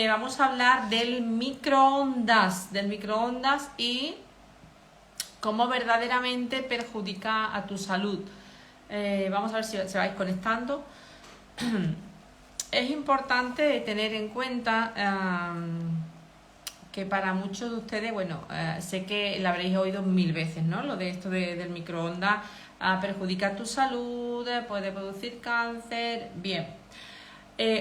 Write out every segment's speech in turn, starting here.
Vamos a hablar del microondas y cómo verdaderamente perjudica a tu salud. Vamos a ver si se vais conectando. Es importante tener en cuenta que para muchos de ustedes, bueno, sé que lo habréis oído 1000 veces, ¿no? Lo de esto del microondas perjudica tu salud, puede producir cáncer. Bien.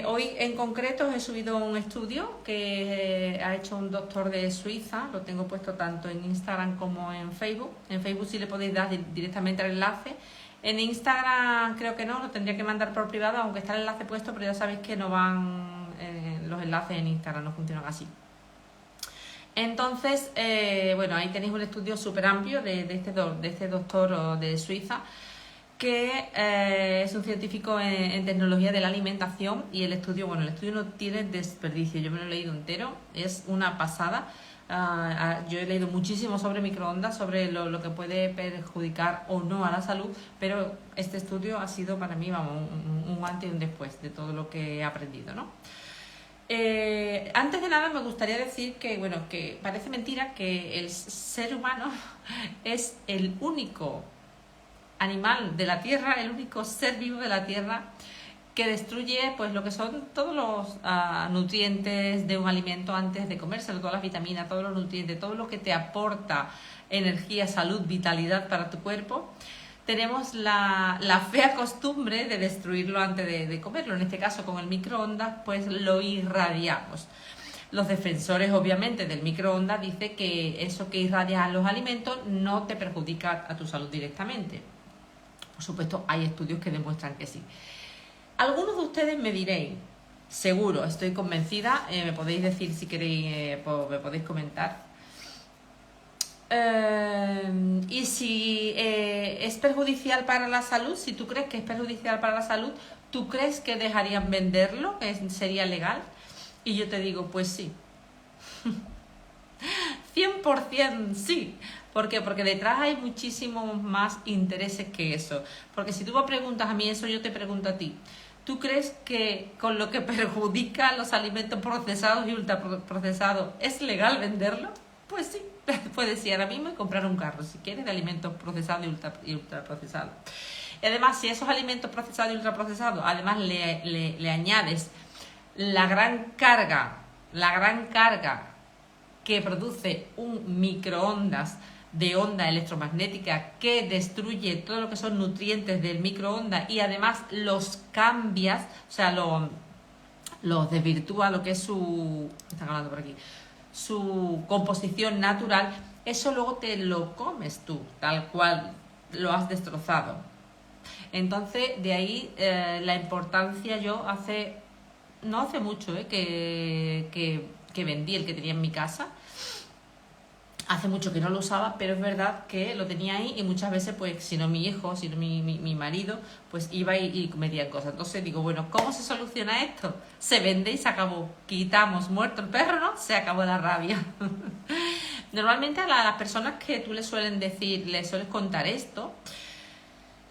Hoy en concreto os he subido un estudio que ha hecho un doctor de Suiza, lo tengo puesto tanto en Instagram como en Facebook. En Facebook sí le podéis dar directamente al enlace. En Instagram creo que no, lo tendría que mandar por privado, aunque está el enlace puesto, pero ya sabéis que no van los enlaces en Instagram, no funcionan así. Entonces, bueno, ahí tenéis un estudio súper amplio de este doctor de Suiza, que es un científico en tecnología de la alimentación, y el estudio no tiene desperdicio. Yo me lo he leído entero, es una pasada. Yo he leído muchísimo sobre microondas, sobre lo que puede perjudicar o no a la salud, pero este estudio ha sido para mí, vamos, un antes y un después de todo lo que he aprendido, ¿no? Antes de nada me gustaría decir que, bueno, que parece mentira que el ser humano es el único animal de la Tierra, el único ser vivo de la Tierra que destruye pues lo que son todos los nutrientes de un alimento antes de comérselo, todas las vitaminas, todos los nutrientes, todo lo que te aporta energía, salud, vitalidad para tu cuerpo. Tenemos la fea costumbre de destruirlo antes de comerlo. En este caso, con el microondas, pues lo irradiamos. Los defensores, obviamente, del microondas dicen que eso que irradias a los alimentos no te perjudica a tu salud directamente. Por supuesto, hay estudios que demuestran que sí. Algunos de ustedes me diréis, seguro, estoy convencida, me podéis decir si queréis, me podéis comentar. Y si es perjudicial para la salud, si tú crees que es perjudicial para la salud, ¿tú crees que dejarían venderlo? ¿Que sería legal? Y yo te digo, pues sí. 100% sí. ¿Por qué? Porque detrás hay muchísimos más intereses que eso. Porque si tú me preguntas a mí eso, yo te pregunto a ti. ¿Tú crees que con lo que perjudica los alimentos procesados y ultraprocesados es legal venderlo? Pues sí, puedes ir ahora mismo y comprar un carro, si quieres, de alimentos procesados y ultraprocesados. Y además, si esos alimentos procesados y ultraprocesados, además le añades la gran carga que produce un microondas de onda electromagnética que destruye todo lo que son nutrientes del microondas y además los cambias, o sea, los desvirtúa lo que es su... están hablando por aquí, su composición natural. Eso luego te lo comes tú, tal cual lo has destrozado. Entonces, de ahí la importancia. Yo no hace mucho que vendí el que tenía en mi casa. Hace mucho que no lo usaba, pero es verdad que lo tenía ahí y muchas veces, pues, si no mi hijo, si no mi marido, pues iba y metían cosas. Entonces digo, bueno, ¿cómo se soluciona esto? Se vende y se acabó. Quitamos, muerto el perro, ¿no? Se acabó la rabia. Normalmente a las personas que tú les sueles contar esto,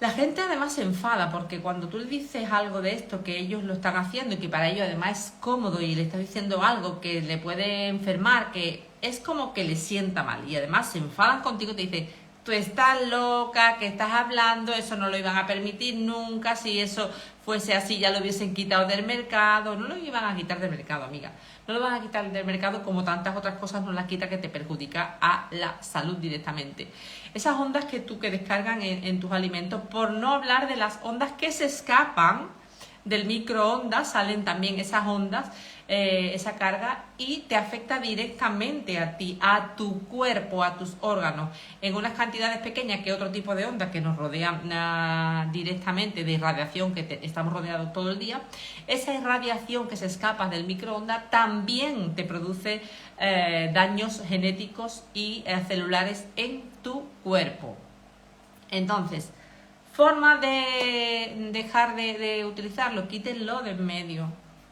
la gente además se enfada, porque cuando tú le dices algo de esto, que ellos lo están haciendo y que para ellos además es cómodo, y le estás diciendo algo que le puede enfermar, que es como que le sienta mal, y además se enfadan contigo y te dicen, tú estás loca, que estás hablando, eso no lo iban a permitir nunca, si eso fuese así ya lo hubiesen quitado del mercado. No lo iban a quitar del mercado, amiga, no lo van a quitar del mercado, como tantas otras cosas no las quita, que te perjudica a la salud directamente. Esas ondas que descargan en tus alimentos, por no hablar de las ondas que se escapan del microondas, salen también esas ondas, esa carga, y te afecta directamente a ti, a tu cuerpo, a tus órganos, en unas cantidades pequeñas que otro tipo de ondas que nos rodean directamente, de irradiación que estamos rodeados todo el día. Esa irradiación que se escapa del microondas también te produce daños genéticos y celulares en tu cuerpo. Entonces, forma de dejar de utilizarlo, quítenlo de en medio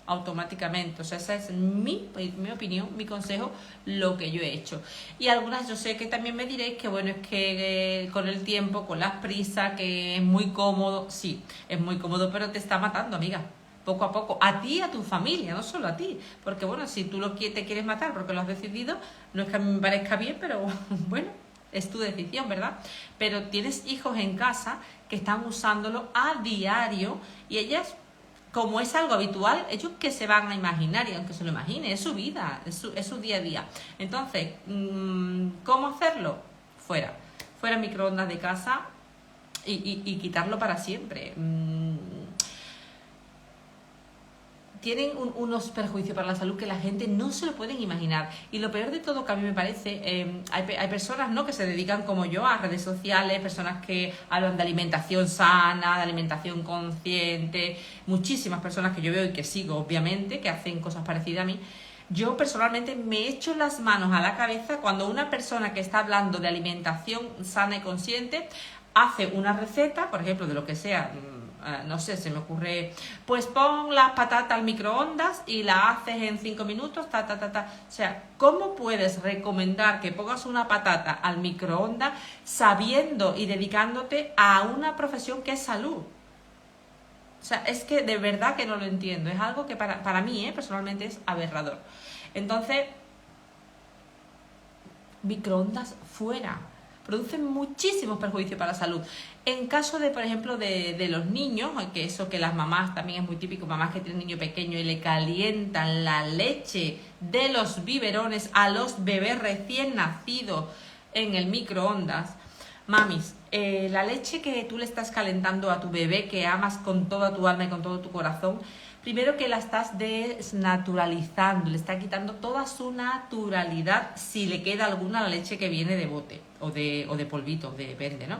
automáticamente. O sea, esa es mi opinión, mi consejo, lo que yo he hecho. Y algunas, yo sé que también me diréis que bueno, es que con el tiempo, con las prisas, que es muy cómodo. Sí, es muy cómodo, pero te está matando, amiga. poco a poco, a ti y a tu familia, no solo a ti, porque bueno, si tú te quieres matar porque lo has decidido, no es que a mí me parezca bien, pero bueno, es tu decisión, ¿verdad? Pero tienes hijos en casa que están usándolo a diario y ellas, como es algo habitual, ellos que se van a imaginar, y aunque se lo imagine, es su vida, es su día a día. Entonces, ¿cómo hacerlo? Fuera microondas de casa y quitarlo para siempre. Tienen unos perjuicios para la salud que la gente no se lo pueden imaginar. Y lo peor de todo, que a mí me parece, hay personas, ¿no?, que se dedican como yo a redes sociales, personas que hablan de alimentación sana, de alimentación consciente, muchísimas personas que yo veo y que sigo, obviamente, que hacen cosas parecidas a mí. Yo personalmente me echo las manos a la cabeza cuando una persona que está hablando de alimentación sana y consciente hace una receta, por ejemplo, de lo que sea, no sé, se me ocurre, pues pon las patatas al microondas y la haces en 5 minutos, O sea, ¿cómo puedes recomendar que pongas una patata al microondas sabiendo y dedicándote a una profesión que es salud? O sea, es que de verdad que no lo entiendo. Es algo que para mí, personalmente, es aberrador. Entonces, microondas fuera. Producen muchísimos perjuicios para la salud. En caso de, por ejemplo, de los niños, que eso que las mamás también es muy típico, mamás que tienen un niño pequeño y le calientan la leche de los biberones a los bebés recién nacidos en el microondas. Mamis, la leche que tú le estás calentando a tu bebé, que amas con toda tu alma y con todo tu corazón, primero que la estás desnaturalizando, le está quitando toda su naturalidad, si le queda alguna a la leche que viene de bote o de polvito, depende, ¿no?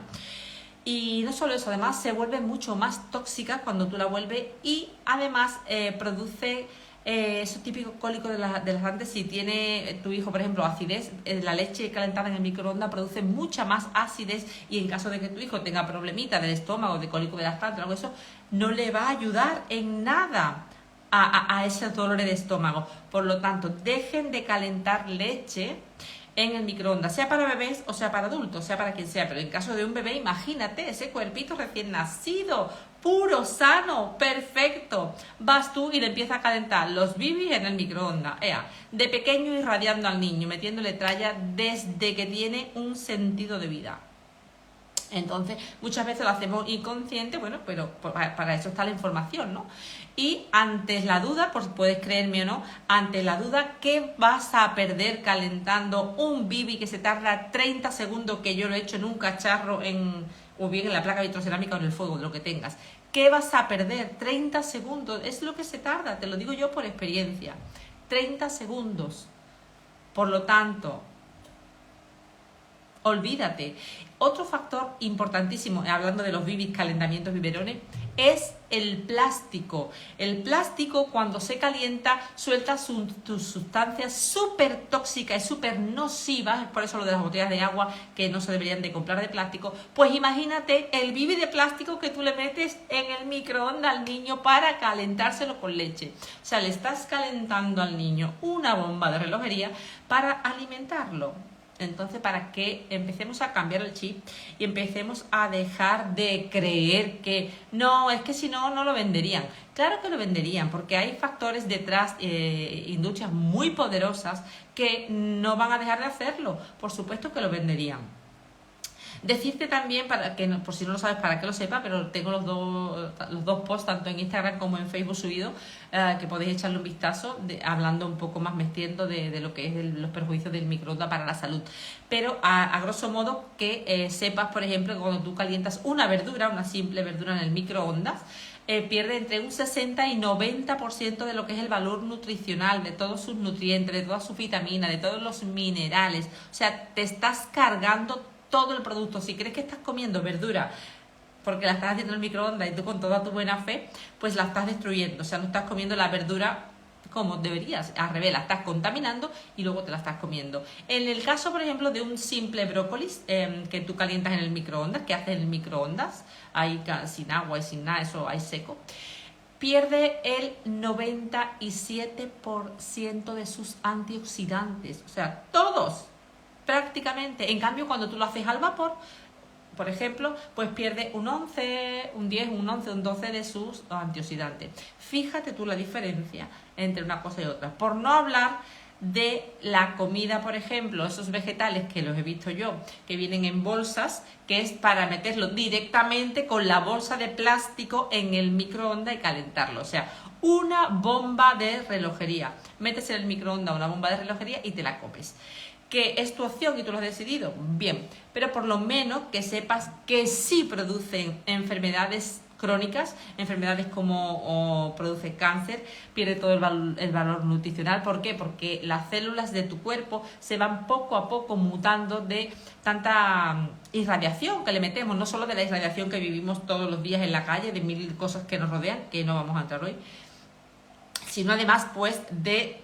Y no solo eso, además se vuelve mucho más tóxica cuando tú la vuelves y además produce esos típicos cólicos de las antes. Si tiene tu hijo, por ejemplo, acidez, la leche calentada en el microondas produce mucha más acidez y en caso de que tu hijo tenga problemita del estómago, de cólico de lactante o algo de eso, no le va a ayudar en nada a esos dolores de estómago. Por lo tanto, dejen de calentar leche en el microondas, sea para bebés o sea para adultos, sea para quien sea, pero en caso de un bebé, imagínate ese cuerpito recién nacido, puro, sano, perfecto, vas tú y le empiezas a calentar los bibis en el microondas, de pequeño irradiando al niño, metiéndole tralla desde que tiene un sentido de vida. Entonces, muchas veces lo hacemos inconsciente, bueno, pero para eso está la información, ¿no? Y ante la duda, pues puedes creerme o no, ante la duda, ¿qué vas a perder calentando un bibi que se tarda 30 segundos, que yo lo he hecho en un cacharro, o bien en la placa vitrocerámica o en el fuego, lo que tengas? ¿Qué vas a perder? 30 segundos, es lo que se tarda, te lo digo yo por experiencia. 30 segundos. Por lo tanto, olvídate. Otro factor importantísimo, hablando de los bibis, calentamientos, biberones, es el plástico. El plástico, cuando se calienta, suelta sus sustancias súper tóxicas y súper nocivas. Por eso lo de las botellas de agua, que no se deberían de comprar de plástico. Pues imagínate el bibi de plástico que tú le metes en el microondas al niño para calentárselo con leche. O sea, le estás calentando al niño una bomba de relojería para alimentarlo. Entonces, para que empecemos a cambiar el chip y empecemos a dejar de creer que no, es que si no, no lo venderían. Claro que lo venderían, porque hay factores detrás, industrias muy poderosas que no van a dejar de hacerlo. Por supuesto que lo venderían. Decirte también, para que por si no lo sabes, para que lo sepa, pero tengo los dos posts, tanto en Instagram como en Facebook subidos, que podéis echarle un vistazo, hablando un poco más, metiendo de lo que es los perjuicios del microondas para la salud. Pero a grosso modo que sepas, por ejemplo, que cuando tú calientas una verdura, una simple verdura en el microondas, pierde entre un 60 y 90% de lo que es el valor nutricional, de todos sus nutrientes, de todas sus vitaminas, de todos los minerales. O sea, te estás cargando todo el producto. Si crees que estás comiendo verdura porque la estás haciendo en el microondas y tú con toda tu buena fe, pues la estás destruyendo. O sea, no estás comiendo la verdura como deberías. Al revés, la estás contaminando y luego te la estás comiendo. En el caso, por ejemplo, de un simple brócolis que tú calientas en el microondas, que haces en el microondas, ahí sin agua y sin nada, eso ahí seco, pierde el 97% de sus antioxidantes. O sea, todos. Prácticamente. En cambio, cuando tú lo haces al vapor, por ejemplo, pues pierde un 11, un 10, un 11, un 12 de sus antioxidantes. Fíjate tú la diferencia entre una cosa y otra. Por no hablar de la comida, por ejemplo, esos vegetales que los he visto yo, que vienen en bolsas, que es para meterlo directamente con la bolsa de plástico en el microondas y calentarlo. O sea, una bomba de relojería. Metes en el microondas una bomba de relojería y te la comes. Que es tu opción y tú lo has decidido, bien, pero por lo menos que sepas que sí producen enfermedades crónicas, enfermedades como produce cáncer, pierde todo el valor nutricional. ¿Por qué? Porque las células de tu cuerpo se van poco a poco mutando de tanta irradiación que le metemos, no solo de la irradiación que vivimos todos los días en la calle, de mil cosas que nos rodean, que no vamos a entrar hoy, sino además pues de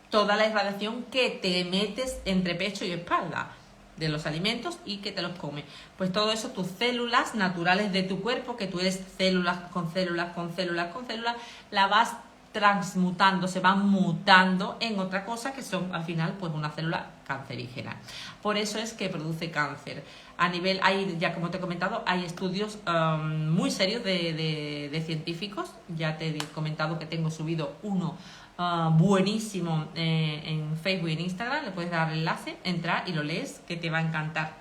toda la irradiación que te metes entre pecho y espalda de los alimentos y que te los comes. Pues todo eso, tus células naturales de tu cuerpo, que tú eres células con células, con células, con células, la vas transmutando, se van mutando en otra cosa que son al final pues una célula cancerígena. Por eso es que produce cáncer. A nivel, ya como te he comentado, hay estudios muy serios de científicos. Ya te he comentado que tengo subido uno buenísimo en Facebook y en Instagram. Le puedes dar el enlace, entrar y lo lees, que te va a encantar.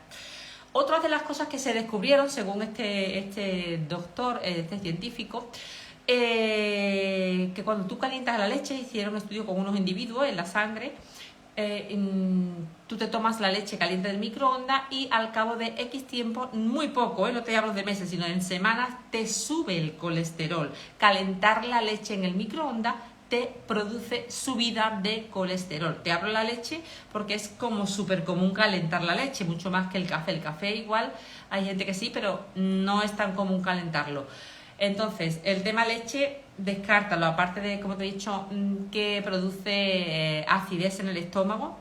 Otras de las cosas que se descubrieron según este doctor, este científico, que cuando tú calientas la leche, hicieron un estudio con unos individuos en la sangre, tú te tomas la leche caliente del microondas y al cabo de X tiempo, muy poco, no te hablo de meses, sino en semanas, te sube el colesterol. Calentar la leche en el microondas te produce subida de colesterol. Te hablo de la leche porque es como súper común calentar la leche, mucho más que el café. El café igual, hay gente que sí, pero no es tan común calentarlo. Entonces, el tema leche, descártalo, aparte de, como te he dicho, que produce acidez en el estómago,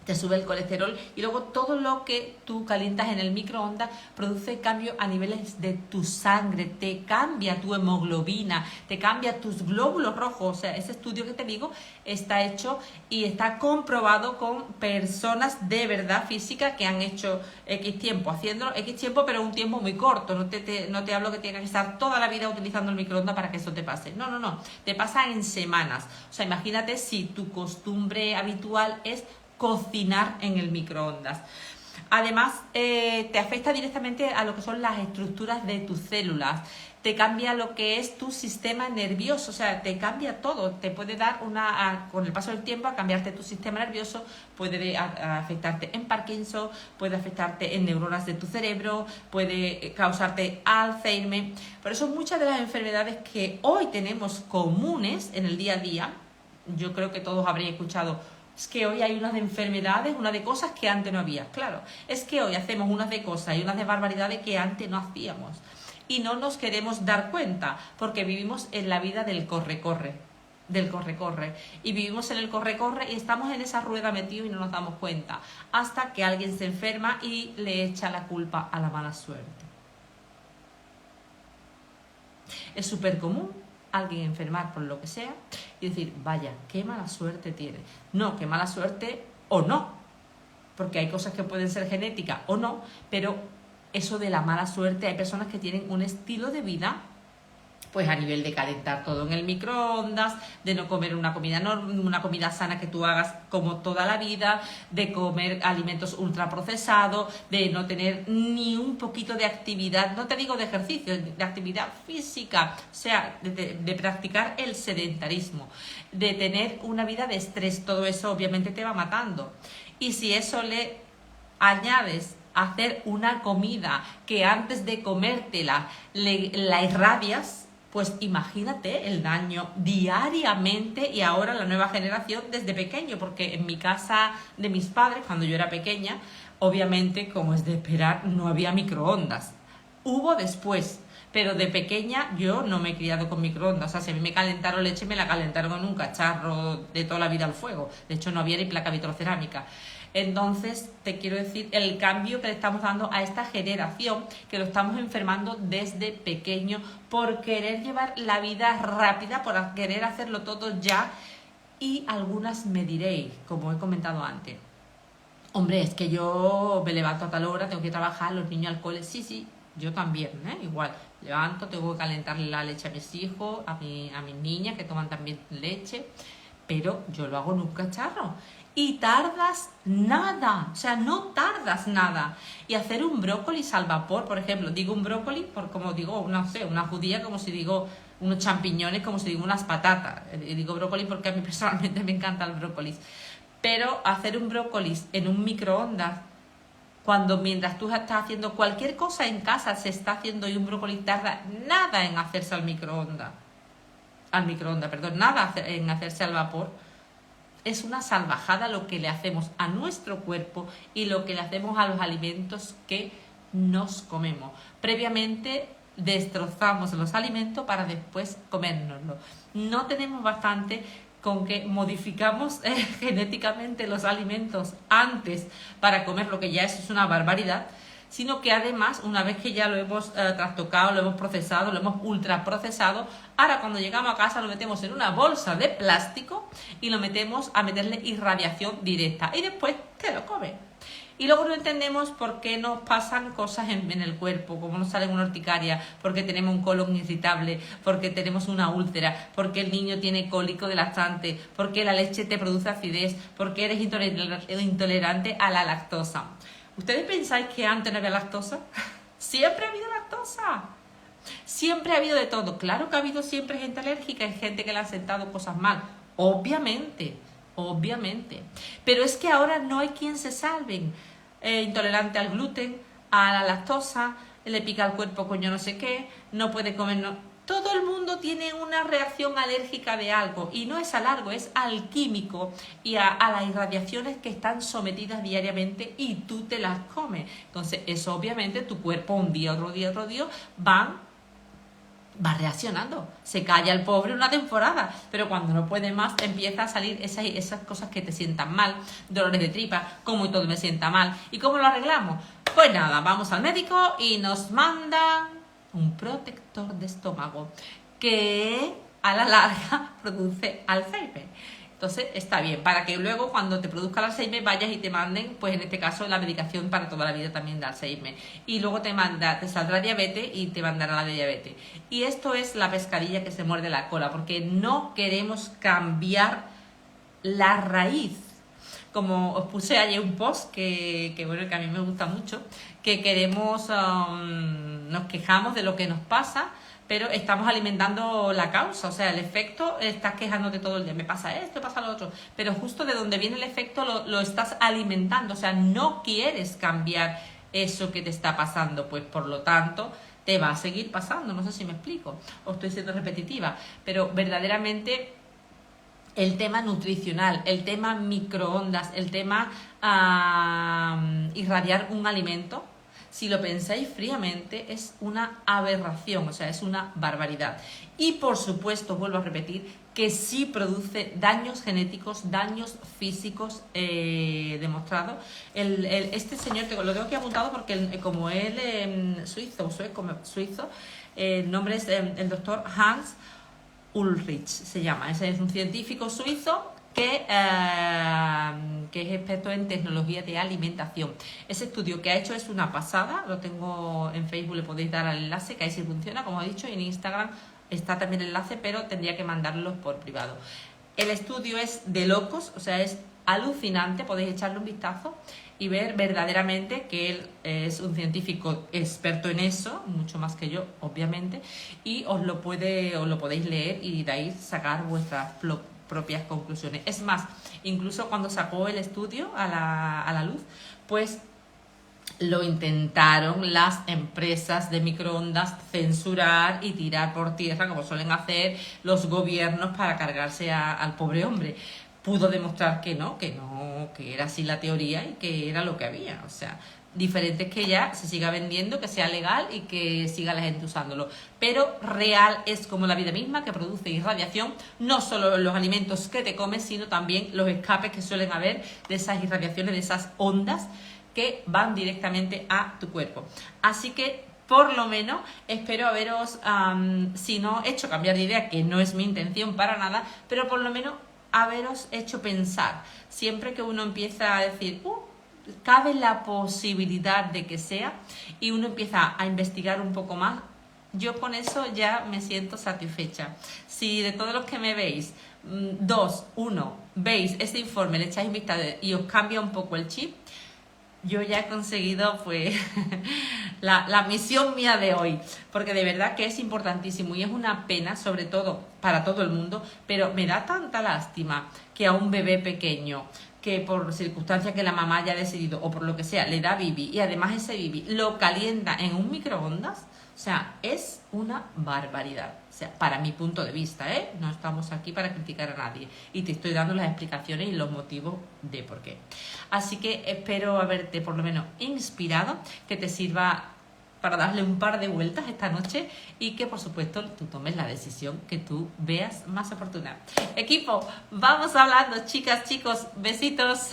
te sube el colesterol, y luego todo lo que tú calientas en el microondas produce cambio a niveles de tu sangre, te cambia tu hemoglobina, te cambia tus glóbulos rojos. O sea, ese estudio que te digo está hecho y está comprobado con personas de verdad física que han hecho X tiempo, haciéndolo X tiempo, pero un tiempo muy corto. No te hablo que tengas que estar toda la vida utilizando el microondas para que eso te pase. No, te pasa en semanas. O sea, imagínate si tu costumbre habitual es cocinar en el microondas. Además, te afecta directamente a lo que son las estructuras de tus células, te cambia lo que es tu sistema nervioso, o sea, te cambia todo, te puede dar con el paso del tiempo a cambiarte tu sistema nervioso, puede afectarte en Parkinson, puede afectarte en neuronas de tu cerebro, puede causarte Alzheimer. Por eso muchas de las enfermedades que hoy tenemos comunes en el día a día, yo creo que todos habréis escuchado, es que hoy hay unas de enfermedades, unas de cosas que antes no había. Claro, es que hoy hacemos unas de cosas y unas de barbaridades que antes no hacíamos. Y no nos queremos dar cuenta, porque vivimos en la vida del corre-corre. Y vivimos en el corre-corre y estamos en esa rueda metidos y no nos damos cuenta. Hasta que alguien se enferma y le echa la culpa a la mala suerte. Es súper común alguien enfermar por lo que sea y decir, vaya, qué mala suerte tiene. No, qué mala suerte o no, porque hay cosas que pueden ser genéticas o no, pero eso de la mala suerte, hay personas que tienen un estilo de vida, pues a nivel de calentar todo en el microondas, de no comer una comida sana que tú hagas como toda la vida, de comer alimentos ultraprocesados, de no tener ni un poquito de actividad, no te digo de ejercicio, de actividad física, o sea, de practicar el sedentarismo, de tener una vida de estrés. Todo eso obviamente te va matando. Y si eso le añades hacer una comida que antes de comértela la irradias, pues imagínate el daño diariamente. Y ahora la nueva generación desde pequeño, porque en mi casa de mis padres, cuando yo era pequeña, obviamente, como es de esperar, no había microondas. Hubo después, pero de pequeña yo no me he criado con microondas. O sea, si a mí me calentaron leche, me la calentaron en un cacharro de toda la vida al fuego. De hecho, no había ni placa vitrocerámica. Entonces, te quiero decir, el cambio que le estamos dando a esta generación, que lo estamos enfermando desde pequeño por querer llevar la vida rápida, por querer hacerlo todo ya. Y algunas me diréis, como he comentado antes, Hombre, es que yo me levanto a tal hora, tengo que trabajar, los niños al cole, sí, sí, yo también, igual, levanto, tengo que calentarle la leche a mis hijos, a mis niñas que toman también leche, pero yo lo hago en un cacharro. Y tardas nada, o sea, no tardas nada. Y hacer un brócoli al vapor, por ejemplo, digo un brócoli, por como digo, no sé, una judía, como si digo unos champiñones, como si digo unas patatas. Digo brócoli porque a mí personalmente me encanta el brócoli. Pero hacer un brócoli en un microondas, cuando mientras tú estás haciendo cualquier cosa en casa se está haciendo y un brócoli tarda nada en hacerse al microondas, perdón, nada en hacerse al vapor. Es una salvajada lo que le hacemos a nuestro cuerpo y lo que le hacemos a los alimentos que nos comemos. Previamente destrozamos los alimentos para después comérnoslos. No tenemos bastante con que modificamos genéticamente los alimentos antes para comer, lo que ya es una barbaridad, sino que además, una vez que ya lo hemos trastocado, lo hemos procesado, lo hemos ultraprocesado, ahora cuando llegamos a casa lo metemos en una bolsa de plástico y lo metemos a meterle irradiación directa y después te lo comes. Y luego no entendemos por qué nos pasan cosas en el cuerpo, como nos sale una urticaria, porque tenemos un colon irritable, porque tenemos una úlcera, porque el niño tiene cólico de lactante, porque la leche te produce acidez, porque eres intolerante a la lactosa. ¿Ustedes pensáis que antes no había lactosa? Siempre ha habido lactosa. Siempre ha habido de todo. Claro que ha habido siempre gente alérgica y gente que le han sentado cosas mal. Obviamente. Pero es que ahora no hay quien se salven. Intolerante al gluten, a la lactosa, le pica el cuerpo con yo no sé qué, no puede comer... No. Todo el mundo tiene una reacción alérgica de algo y no es al algo, es al químico y a las irradiaciones que están sometidas diariamente y tú te las comes. Entonces, eso obviamente tu cuerpo un día, otro día, va reaccionando. Se calla el pobre una temporada, pero cuando no puede más empieza a salir esas cosas que te sientan mal, dolores de tripa, como y todo me sienta mal. ¿Y cómo lo arreglamos? Pues nada, vamos al médico y nos mandan un protector de estómago que a la larga produce Alzheimer. Entonces está bien, para que luego cuando te produzca el Alzheimer vayas y te manden, pues en este caso, la medicación para toda la vida también de Alzheimer. Y luego te saldrá diabetes y te mandará la de diabetes. Y esto es la pescadilla que se muerde la cola, porque no queremos cambiar la raíz. Como os puse ayer un post que bueno, que a mí me gusta mucho, que queremos, nos quejamos de lo que nos pasa, pero estamos alimentando la causa, o sea, el efecto, estás quejándote todo el día, me pasa esto, me pasa lo otro, pero justo de donde viene el efecto lo estás alimentando, o sea, no quieres cambiar eso que te está pasando, pues por lo tanto te va a seguir pasando, no sé si me explico, o estoy siendo repetitiva, pero verdaderamente el tema nutricional, el tema microondas, el tema irradiar un alimento, si lo pensáis fríamente, es una aberración, o sea, es una barbaridad. Y por supuesto, vuelvo a repetir, que sí produce daños genéticos, daños físicos demostrados. Este señor, lo tengo aquí apuntado porque como él suizo, el nombre es el doctor Hans Ulrich, se llama. Ese es un científico suizo que es experto en tecnología de alimentación. Ese estudio que ha hecho es una pasada, lo tengo en Facebook, le podéis dar al enlace, que ahí sí funciona, como he dicho, y en Instagram está también el enlace, pero tendría que mandarlo por privado. El estudio es de locos, o sea, es alucinante, podéis echarle un vistazo y ver verdaderamente que él es un científico experto en eso, mucho más que yo, obviamente, y os lo podéis leer y de ahí sacar vuestras propias conclusiones. Es más, incluso cuando sacó el estudio a la luz, pues lo intentaron las empresas de microondas censurar y tirar por tierra, como suelen hacer los gobiernos para cargarse al pobre hombre. Pudo demostrar que era así la teoría y que era lo que había. O sea, diferente es que ya se siga vendiendo, que sea legal y que siga la gente usándolo. Pero real es como la vida misma, que produce irradiación, no solo los alimentos que te comes, sino también los escapes que suelen haber de esas irradiaciones, de esas ondas que van directamente a tu cuerpo. Así que, por lo menos, espero haberos, si no hecho cambiar de idea, que no es mi intención para nada, pero por lo menos haberos hecho pensar. Siempre que uno empieza a decir, cabe la posibilidad de que sea y uno empieza a investigar un poco más, yo con eso ya me siento satisfecha. Si de todos los que me veis, uno, veis este informe, le echáis un vistazo y os cambia un poco el chip, yo ya he conseguido pues la misión mía de hoy, porque de verdad que es importantísimo y es una pena, sobre todo para todo el mundo, pero me da tanta lástima que a un bebé pequeño que por circunstancias que la mamá haya decidido o por lo que sea le da bibi y además ese bibi lo calienta en un microondas, o sea, es una barbaridad. O sea, para mi punto de vista, ¿eh? No estamos aquí para criticar a nadie. Y te estoy dando las explicaciones y los motivos de por qué. Así que espero haberte por lo menos inspirado, que te sirva para darle un par de vueltas esta noche y que por supuesto tú tomes la decisión que tú veas más oportuna. Equipo, vamos hablando, chicas, chicos, besitos.